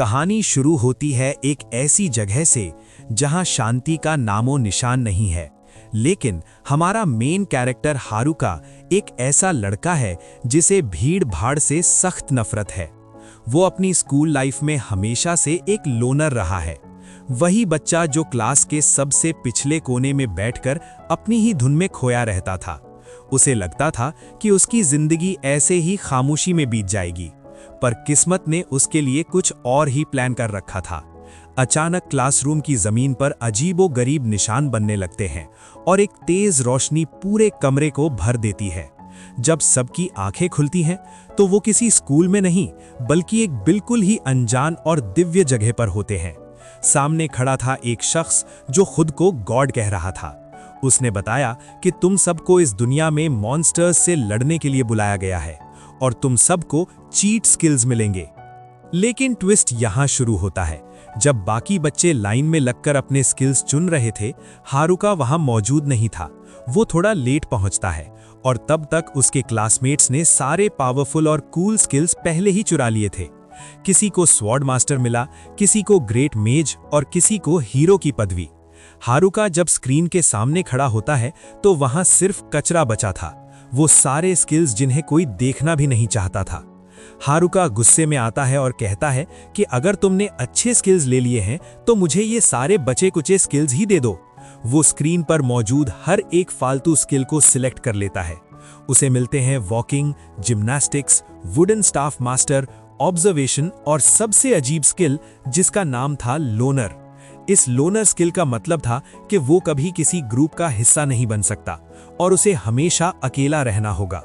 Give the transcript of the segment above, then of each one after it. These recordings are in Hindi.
कहानी शुरू होती है एक ऐसी जगह से जहां शांति का नामो निशान नहीं है, लेकिन हमारा मेन कैरेक्टर हारुका एक ऐसा लड़का है जिसे भीड़ भाड़ से सख्त नफरत है। वो अपनी स्कूल लाइफ में हमेशा से एक लोनर रहा है, वही बच्चा जो क्लास के सबसे पिछले कोने में बैठकर अपनी ही धुन में खोया रहता था। उसे लगता था कि उसकी जिंदगी ऐसे ही खामोशी में बीत जाएगी, पर किस्मत ने उसके लिए कुछ और ही प्लान कर रखा था। अचानक क्लासरूम की जमीन पर अजीबोगरीब निशान बनने लगते हैं और एक तेज रोशनी पूरे कमरे को भर देती है। जब सबकी आंखें खुलती हैं तो वो किसी स्कूल में नहीं बल्कि एक बिल्कुल ही अनजान और दिव्य जगह पर होते हैं। सामने खड़ा था एक शख्स जो खुद को गॉड कह रहा था। उसने बताया कि तुम सबको इस दुनिया में मॉन्स्टर्स से लड़ने के लिए बुलाया गया है और तुम सबको चीट स्किल्स मिलेंगे। लेकिन ट्विस्ट यहां शुरू होता है। जब बाकी बच्चे लाइन में लगकर अपने स्किल्स चुन रहे थे, हारुका वहां मौजूद नहीं था। वो थोड़ा लेट पहुंचता है और तब तक उसके क्लासमेट्स ने सारे पावरफुल और कूल स्किल्स पहले ही चुरा लिए थे। किसी को स्वॉर्ड मास्टर मिला, किसी को ग्रेट मेज और किसी को हीरो की पदवी। हारुका जब स्क्रीन के सामने खड़ा होता है तो वहां सिर्फ कचरा बचा था, वो सारे स्किल्स जिन्हें कोई देखना भी नहीं चाहता था। हारुका गुस्से में आता है और कहता है कि अगर तुमने अच्छे स्किल्स ले लिए हैं तो मुझे ये सारे बचे कुचे स्किल्स ही दे दो। वो स्क्रीन पर मौजूद हर एक फालतू स्किल को सिलेक्ट कर लेता है। उसे मिलते हैं walking, gymnastics, wooden staff master, observation और सबसे अजीब स्किल जिसका नाम था लोनर। इस लोनर स्किल का मतलब था कि वो कभी किसी ग्रुप का हिस्सा नहीं बन सकता और उसे हमेशा अकेला रहना होगा।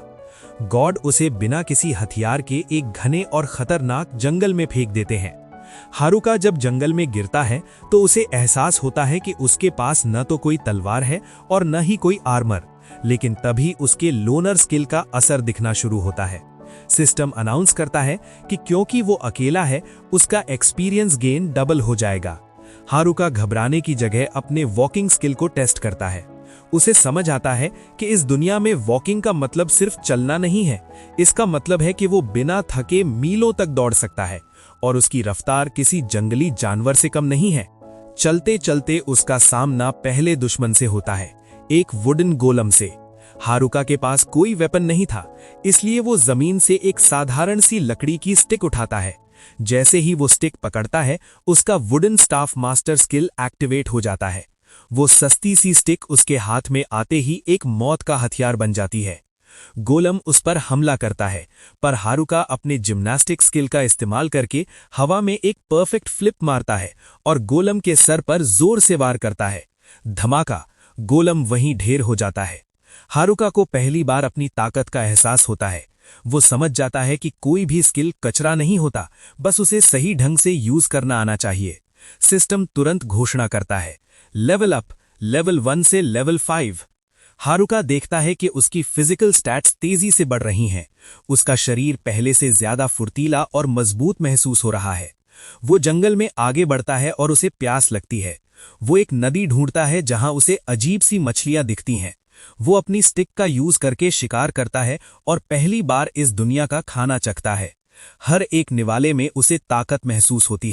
गॉड उसे बिना किसी हथियार के एक घने और खतरनाक जंगल में फेंक देते हैं। हारुका जब जंगल में गिरता है तो उसे एहसास होता है कि उसके पास न तो कोई तलवार है और न ही कोई आर्मर, लेकिन तभी उसके लोनर स्किल का असर दिखना शुरू होता है। सिस्टम अनाउंस करता है कि क्योंकि वो अकेला है, उसका एक्सपीरियंस गेन डबल हो जाएगा। हारुका घबराने की जगह अपने वॉकिंग स्किल को टेस्ट करता है। उसे समझ आता है कि इस दुनिया में वॉकिंग का मतलब सिर्फ चलना नहीं है, इसका मतलब है कि वो बिना थके मीलों तक दौड़ सकता है और उसकी रफ्तार किसी जंगली जानवर से कम नहीं है। चलते चलते उसका सामना पहले दुश्मन से होता है, एक वुडन गोलम से। हारुका के पास कोई वेपन नहीं था, इसलिए वो जमीन से एक साधारण सी लकड़ी की स्टिक उठाता है। जैसे ही वो स्टिक पकड़ता है, उसका wooden staff master skill activate हो जाता है। वो सस्ती सी स्टिक उसके हाथ में आते ही एक मौत का हथियार बन जाती है। गोलम उस पर हमला करता है, पर हारुका अपने जिम्नास्टिक स्किल का इस्तेमाल करके हवा में एक परफेक्ट फ्लिप मारता है और गोलम के सर पर जोर से वार करता है। धमाका! गोलम वहीं ढेर हो जाता है। हारुका को पहली बार अपनी ताकत का एहसास होता है। वो समझ जाता है कि कोई भी स्किल कचरा नहीं होता, बस उसे सही ढंग से यूज करना आना चाहिए। सिस्टम तुरंत घोषणा करता है, लेवल अप, लेवल 1 से लेवल 5। हारुका देखता है कि उसकी फिजिकल स्टैट्स तेजी से बढ़ रही हैं। उसका शरीर पहले से ज्यादा फुर्तीला और मजबूत महसूस हो रहा है। वो जंगल में आगे बढ़ता है और उसे प्यास लगती है। वो एक नदी ढूंढता है जहां उसे अजीब सी मछलियां दिखती हैं। वो अपनी स्टिक का यूज करके शिकार करता है और पहली बार इस दुनिया का खाना चखता है। हर एक निवाले में उसे ताकत महसूस होती है।